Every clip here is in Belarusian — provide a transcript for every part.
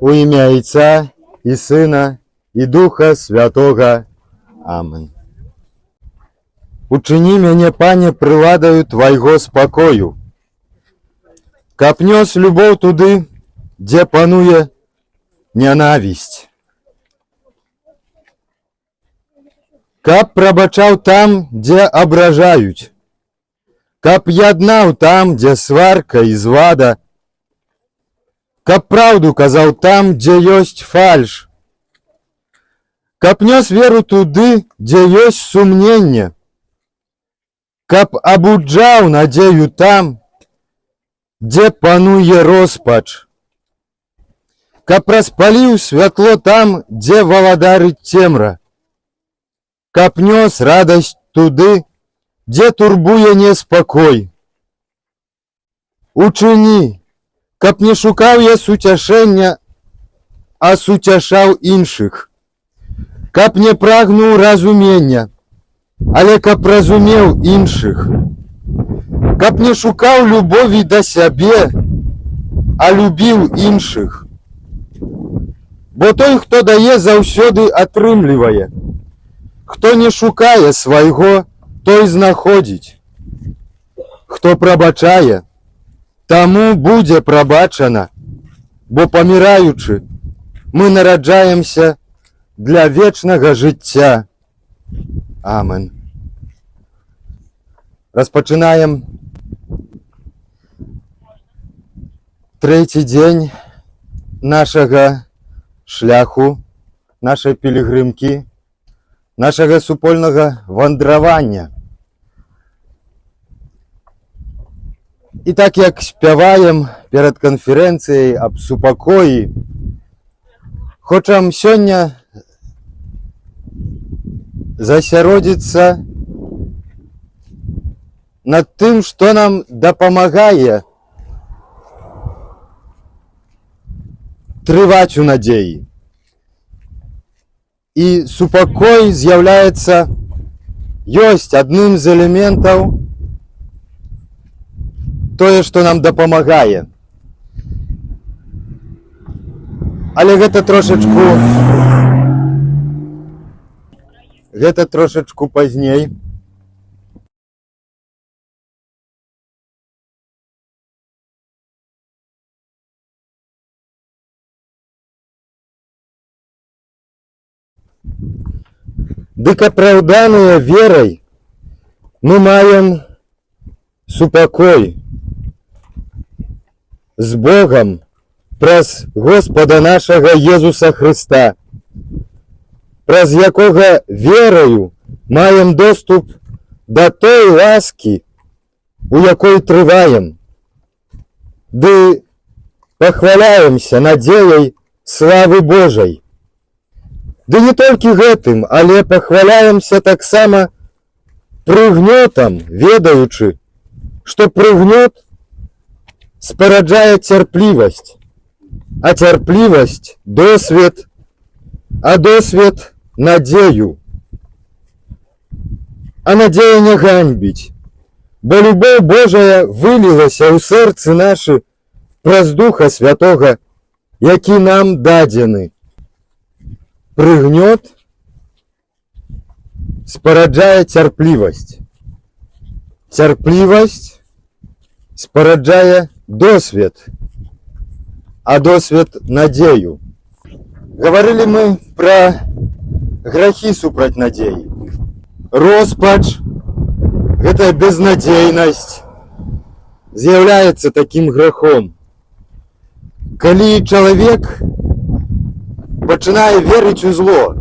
У імя Отця і Сина, і Духа Святого. Амин. Учини мяне, Пане, приладаю Твайго спокою, каб нёс любоў туды, дзе пануе нянавісць, каб прабачаў там, дзе абражаюць, каб яднаў там, дзе сварка і звада, каб праўду казаў там, дзе ёсць фальш, каб нёс веру туды, дзе ёсць сумненне, каб абуджаў надзею там, дзе пануе роспач, каб распаліў святло там, дзе валадарыць цемра, каб нёс радасць туды, дзе турбуе неспакой. Учыні, каб не шукаў я суцяшэння, а суцяшаў іншых, каб не прагнуў разумення, але каб разумеў іншых, каб не шукаў любові да сябе, а любіў іншых. Бо той, хто дае, заўсёды атрымлівае. Хто не шукае свайго, той знаходзіць. Хто прабачае, таму будзе прабачана, бо паміраючы, мы нараджаемся для вечнага жыцця. Амен. Распачынаем трэці дзень нашага шляху, нашай пілігрымкі, нашага супольнага вандравання. І так як спяваем перад канферэнцыяй аб супакоі, хочам сёння засяродзіцца над тым, што нам дапамагае трываць у надзеі. І супакой з'яўляецца, ёсць адным з элементаў тое, што нам дапамагае. Але гэта трошачку пазней. Дык апраўданыя верай мы маем супакой з Богам праз Господа нашага Езуса Хрыста, праз якога вераю маем доступ да той ласкі, у якой трываем, ды пахваляемся надзеяй славы Божай. Ды не толькі гэтым, але пахваляемся таксама прыгнётам, ведаючы, што прыгнёт спараджае цярплівасць, а цярплівасць досвед, а досвед надзею. А надзея не ганьбіць, бо любоў Божая вылілася ў сэрцы нашы праз Духа Святога, які нам дадзены. Прыгнёт спараджае цярплівасць. Цярплівасць спараджае досвед, а досвед надзею. Гаварылі мы пра грахі супраць надзеі. Роспач, гэтая безнадзейнасць з'яўляецца такім грахом. Калі чалавек пачынае верыць у зло,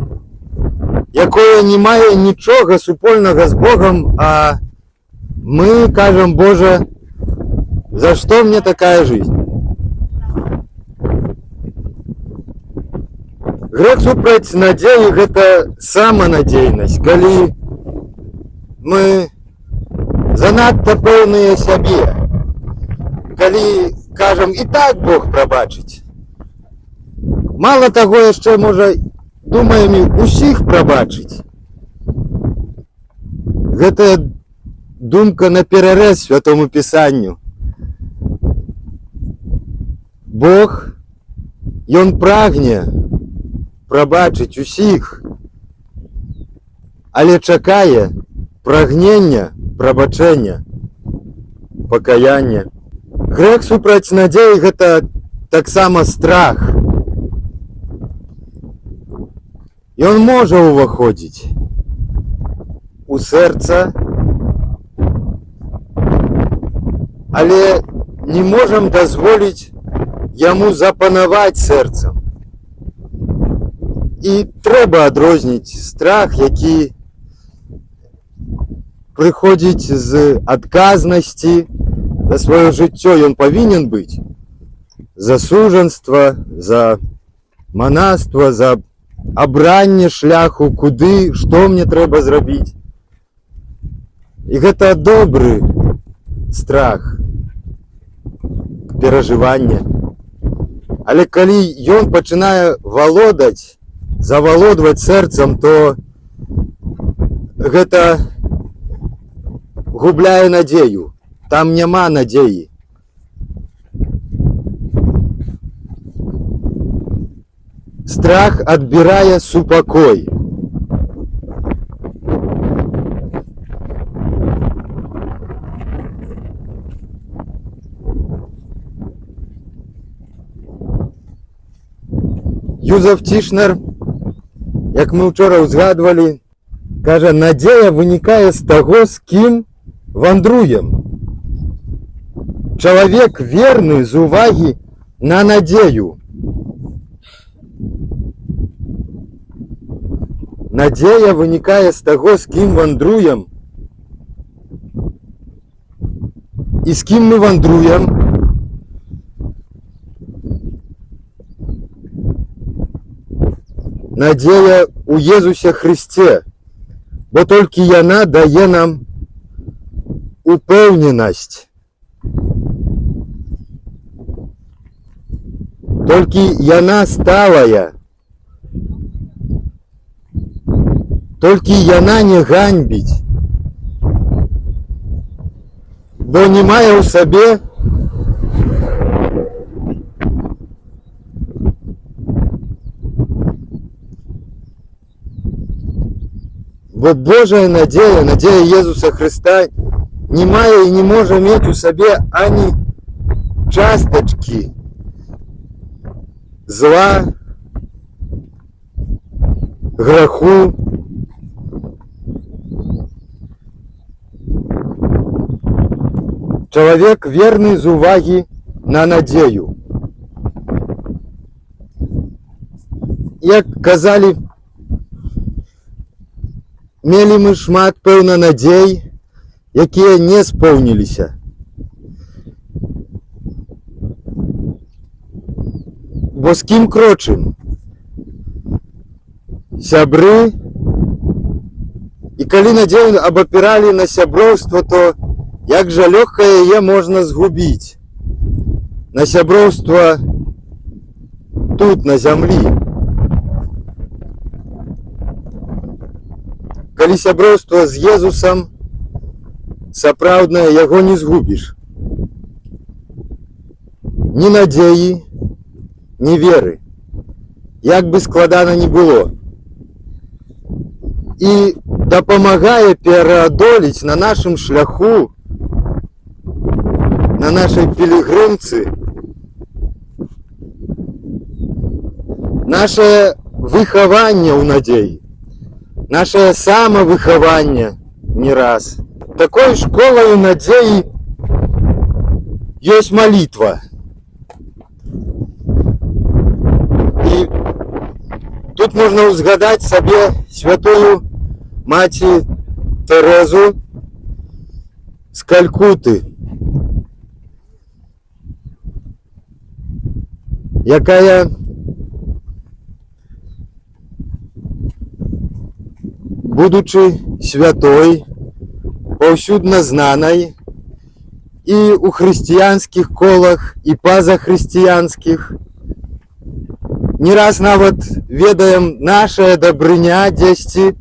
якое не мае нічога супольнага з Богом, а мы кажам: Боже, за што мне такая жизнь? Грэх супраць надзеі – гэта саманадзейнасць, калі мы занадта пэўныя сябе, калі кажам: і так Бог прабачыць. Мало таго, яшчэ, можа, думаем усіх прабачыць. Гэтая думка наперарэз Святому Пісанню. Бог Ён прагне прабачыць усіх, але чакае прагнення, прабачэння, пакаяння. Грэх супраць надзеі – гэта таксама страх. Ён можа ўваходзіць у сэрца, але не можам дазволіць яму запанаваць сэрцам. І трэба адрозніць страх, які прыходзіць з адказнасці за сваё жыццё. Ён павінен быць за сужанства, за манаства, за абранне шляху, куды, што мне трэба зрабіць. І гэта добры страх, перажыванне. Але калі ён пачынае валодаць, завалодваць сэрцам, то гэта губляе надзею. Там няма надзеі. Страх адбірае супакой. Юзеф Тішнер, як мы вчора узгадували, каже, надзея вынікае з таго, з кім вандруем. Чалавек верны з увагі на надзею. Надзея вынікае з таго, з кім вандруем. І з кім мы вандруем? Надзея у Езусе Христе, бо толькі яна дае нам упэўненасць. Толькі яна сталая. Толькі яна не ганьбіць, бо не мае ў сабе бо Божая надзея, надзея Езуса Христа не мае і не можа мець у сабе ані частачкі зла, граху. Чалавек верны з увагі на надзею. Як казалі, мелі мы шмат, пэўна, надзей, якія не споўніліся. Бо з кім крочым? Сябры. І калі надзею абапіралі на сяброўства, то як жа лёгка яе можна згубіць. На сяброўства тут, на зямлі. Калі сяброўства з Езусам сапраўднае, яго не згубіш. Ні надзеі, ні веры. Як бы складана ні было. І дапамагае пераадолець на нашым шляху, на нашай пілігрымцы, наше выхаванне ў надзеі. Наше самавыхаванне не раз. Такой школою надзеі ёсць малітва. І тут можна ўзгадаць сабе святую маці Тэрэзу з Калькуты, якая будучы святой, паўсюдна знанай і ў хрысціянскіх колах, і пазахрысціянскіх. Не раз нават ведаем, нашая дабрыня дзесьці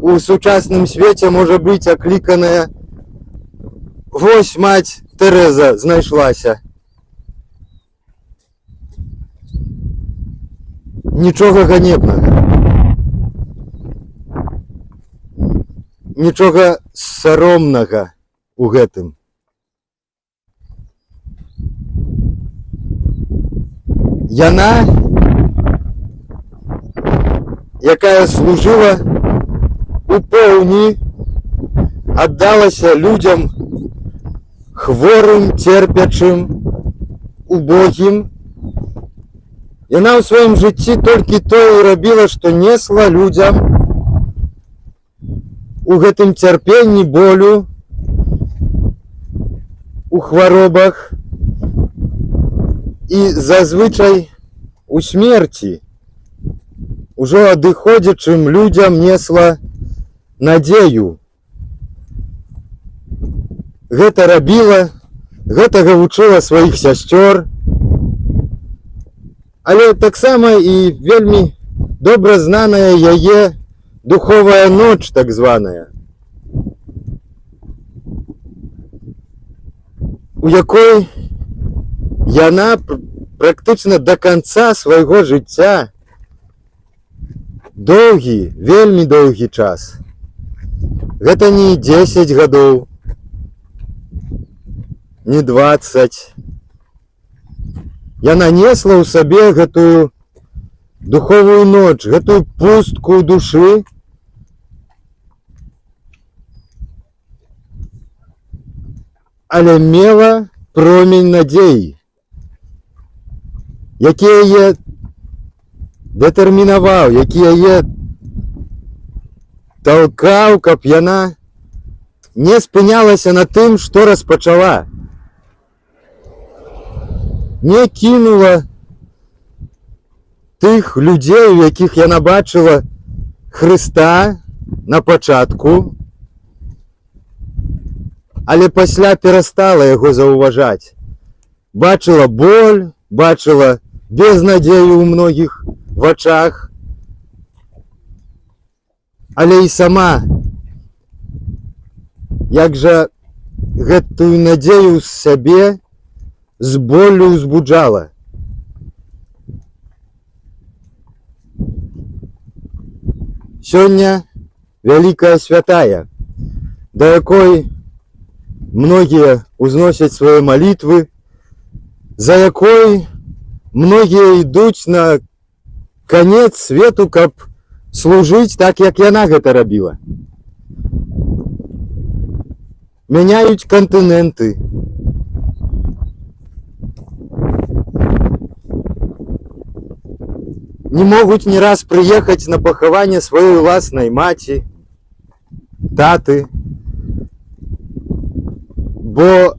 у сучасным свеце можа быць акліканая: вось маць Тэрэза знайшлася. нічога ганебнага, нічога саромнага у гэтым. Яна, якая служыла у пэўні, аддалася людзям хворым, церпячым, убогім. Яна ў сваім жыцці толькі тое рабіла, што несла людзям у гэтым цярпенні, болю, у хваробах і зазвычай у смерці, ужо адыходзячым людзям несла надзею. Гэта рабіла, гэтага вучыла сваіх сясцёр, але таксама і вельмі добра знаная яе духовая ноч, так званая, у якой яна практычна да канца свайго жыцця, доўгі, вельмі доўгі час, гэта не 10 гадоў, не 20. Яна несла ў сабе гэтую духовую ноч, гэтую пустку душы, але мела промень надзеі, які яе дэтэрмінаваў, які яе талкаў, каб яна не спынялася на тым, што распачала. Не кінула тых людзей, у якіх яна бачыла Хрыста на пачатку, але пасля перастала яго заўважаць. Бачыла боль, бачыла безнадзею ў многіх вачах, але і сама, як жа гэтую надзею з сябе з болю ўзбуджала. Сёння вялікая святая, да якой многія узносяць свае малітвы, за якой многія ідуць на канец свету, каб служыць так, як яна гэта рабіла. Мяняюць кантыненты, не могуць ні раз прыехаць на пахаванне сваёй уласнай маці, таты, бо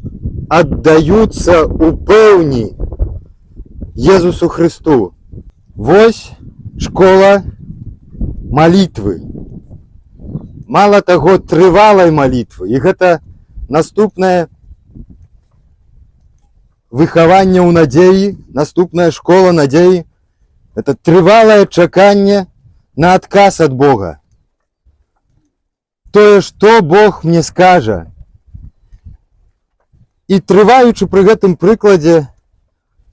аддаюцца ў пэўні Езусу Хрысту. Вось школа малітвы. Мала таго, трывалай малітвы. І гэта наступнае выхаванне ў надзеі, наступная школа надзеі. Это трывалае чаканне на адказ ад Бога. Тое, што Бог мне скажа. І трываючы пры гэтым прыкладзе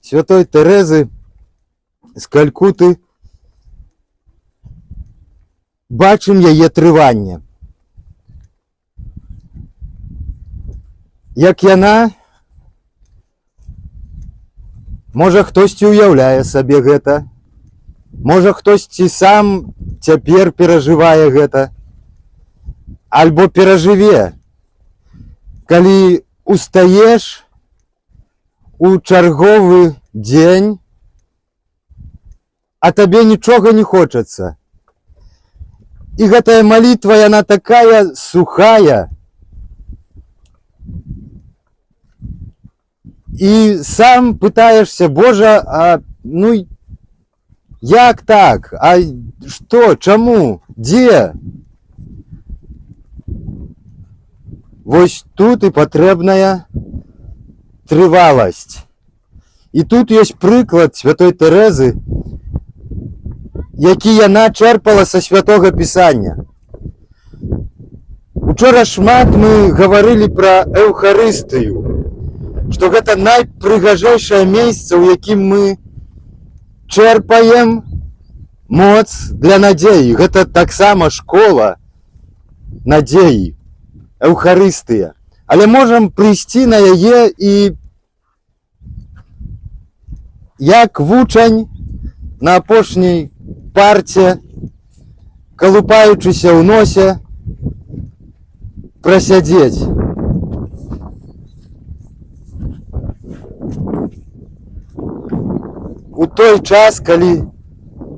святой Тэрэзы з Калькуты, бачым яе трыванне. Як яна, можа хтосьці уяўляе сабе гэта, можа хтосьці сам цяпер перажывае гэта, альбо перажыве, калі устаеш у чарговы дзень, а табе нічога не хочацца. І гэтая малітва, яна такая сухая. І сам пытаешся: Божа, а ну як так? А што? Чаму? Дзе? Вось тут і патрэбная трываласць. І тут ёсць прыклад святой Тэрэзы, які яна чэрпала са святога Пісання. Учора шмат мы гаварылі пра Эўхарыстыю, што гэта найпрыгажэйшае месца, у якім мы чэрпаем моц для надзеі. Гэта таксама школа надзеі, Эўхарыстыя. Але можам прыйсці на яе і як вучань на апошняй парце, калупаючыся ў носе, прасядзець. У той час, калі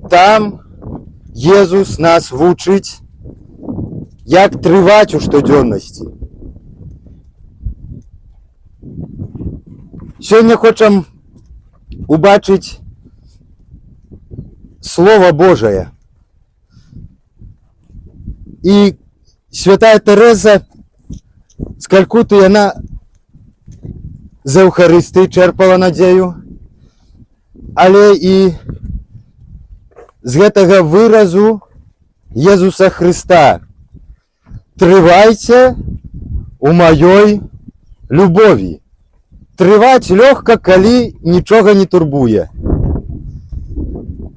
там Езус нас вучыць, як трываць у штодзённасці. Сёння хочам убачыць Слова Божае. І святая Тэрэза з Калькуты, яна з Эўхарыстыі чэрпала надзею, але і з гэтага выразу Езуса Хрыста: трывайце у маёй любові. Трываць лёгка, калі нічога не турбуе,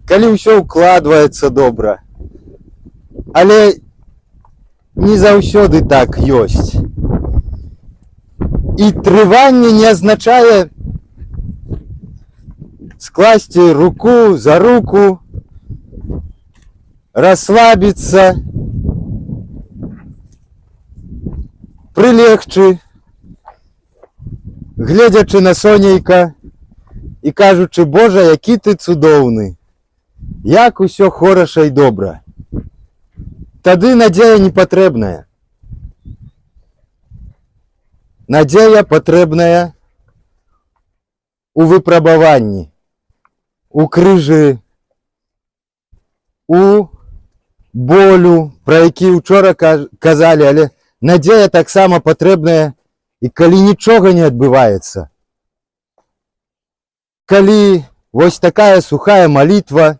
калі ўсё укладваецца добра. Але не заўсёды так ёсць. І трыванне не азначае скласці руку за руку, расслабіцца, прылегчы, гледзячы на сонейка і кажучы: Божа, які ты цудоўны, як усё хораша і добра. Тады надзея не патрэбная. Надзея патрэбная у выпрабаванні, у крыжы, у болю, пра які учора казалі, але надзея таксама патрэбная і калі нічога не адбываецца. Калі вось такая сухая малітва,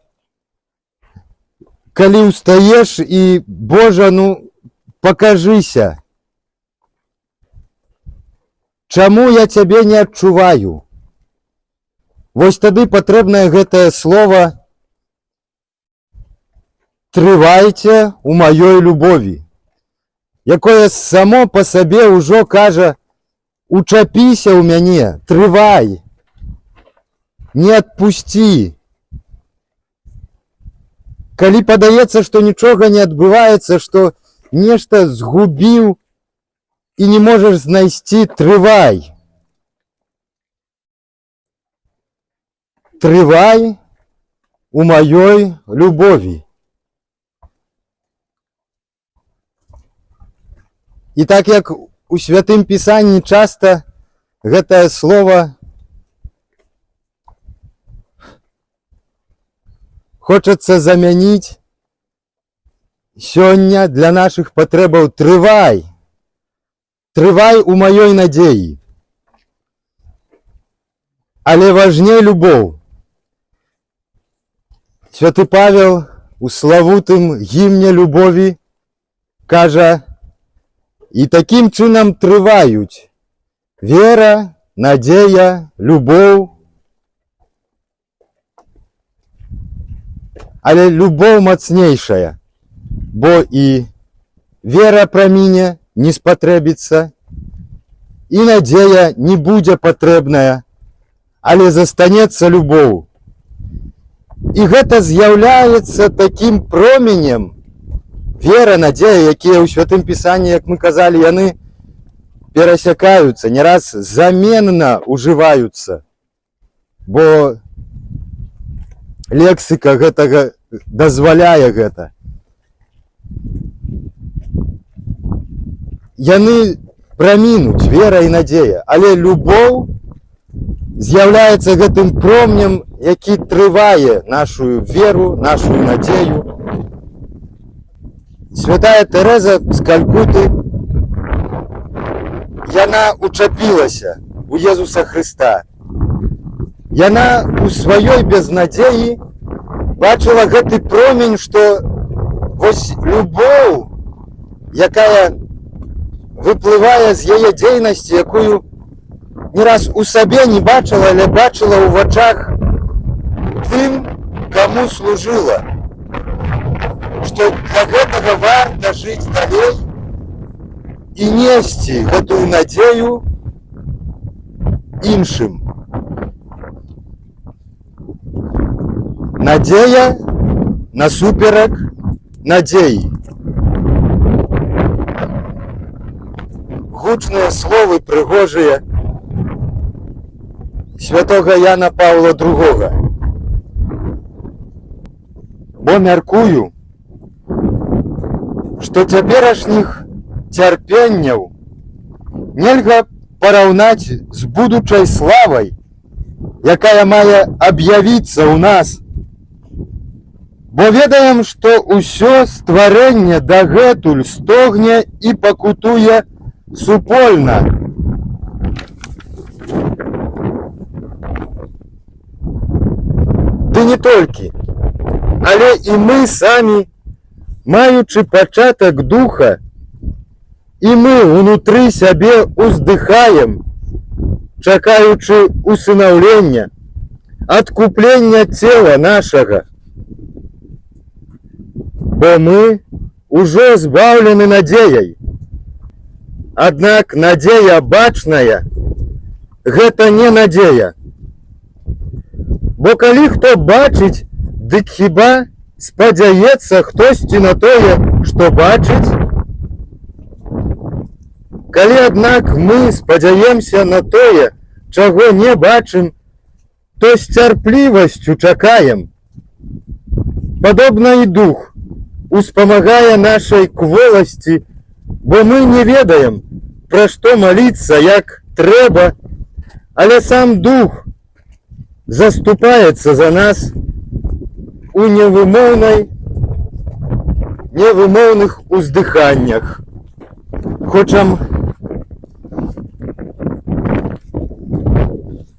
калі ўстаеш і: Божа, ну пакажыся, чаму я цябе не адчуваю? Вось тады патрэбнае гэтае слова: трывайце у маёй любові, якое само па сабе ўжо кажа: учапіся ў мяне, трывай, не адпусці. Калі падаецца, што нічога не адбываецца, што нешта згубіў і не можаш знайсці, трывай. Трывай у маёй любові. І так як у Святым Пісанні часта гэтае слово хочацца замяніць сёння для нашых патрэбаў: трывай, трывай у маёй надзеі. Але важней любоў. Святы Павел у славутым гімне любові кажа: і такім чынам трываюць вера, надзея, любоў. Але любоў мацнейшая, бо і вера праміне, не спатрэбіцца, і надзея не будзе патрэбная, але застанецца любоў. І гэта з'яўляецца такім променем, вера, надзея, якія ў Святым Пісанні, як мы казалі, яны перасякаюцца, не раз заменна ўжываюцца, бо лексіка гэтага дазваляе гэта. Яны прамінуць, вера і надзея, але любоў з'яўляецца гэтым променем, які трывае нашу веру, нашу надзею. Святая Тэрэза з Калькуты, яна учапілася у Езуса Хрыста. Яна у сваёй безнадзеі бачыла гэты промень, што вось любоў, якая выплывае з яе дзейнасці, якую не раз у сабе не бачыла, але бачыла ў вачах тым, каму служыла. што для гэтага варта жыць далей і несці гэтую надзею іншым. Надзея насуперак надзеі. Гучныя словы прыгожыя святога Яна Паўла II. Бо мяркую, што цяперашніх цярпенняў нельга параўнаць з будучай славай, якая мае аб'явіцца ў нас. Бо ведаем, што ўсё стварэнне дагэтуль стогне і пакутуе супольна. Ды не толькі, але і мы самі, маючы пачатак духа, і мы ўнутры сябе уздыхаем, чакаючы усынаўлення, адкуплення цела нашага. Бо мы ўжо збаўлены надзеяй. Аднак надзея бачная – гэта не надзея. Бо калі хто бачыць, дык хіба спадзяецца хтосьці на тое, што бачыць? Калі, аднак, мы спадзяемся на тое, чаго не бачым, то з цярплівасцю чакаем. Падобна і дух успамагае нашай кволасці, бо мы не ведаем, пра што маліцца, як трэба, але сам дух заступаецца за нас у невымоўных уздыханнях. Хочам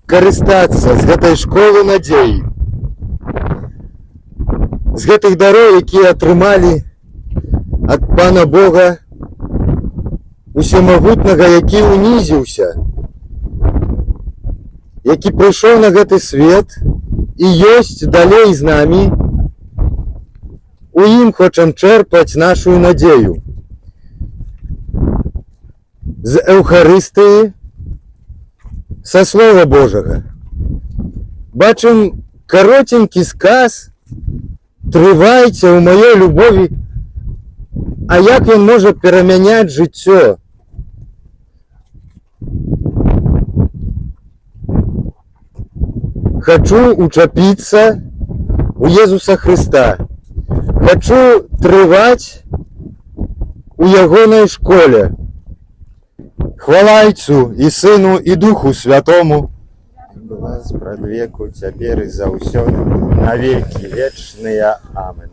карыстацца з гэтай школы надзеі, з гэтых дароў, якія атрымалі ад Пана Бога усемагутнага, які унізіўся, які прыйшоў на гэты свет і ёсць далей з намі. У ім хочам чэрпаць нашу надзею. З Эўхарыстыі, са Слова Божага. Бачым каротенькі сказ «Трывайце ў маёй любові», а як ён можа перамяняць жыццё? Хачу учапіцца у Езуса Хрыста. Хачу трываць у ягонай школе. Хвала Отцу і Сыну і Духу Святому. Была спрадвеку, цяпер і заўсёды, на векі вечныя. Амен.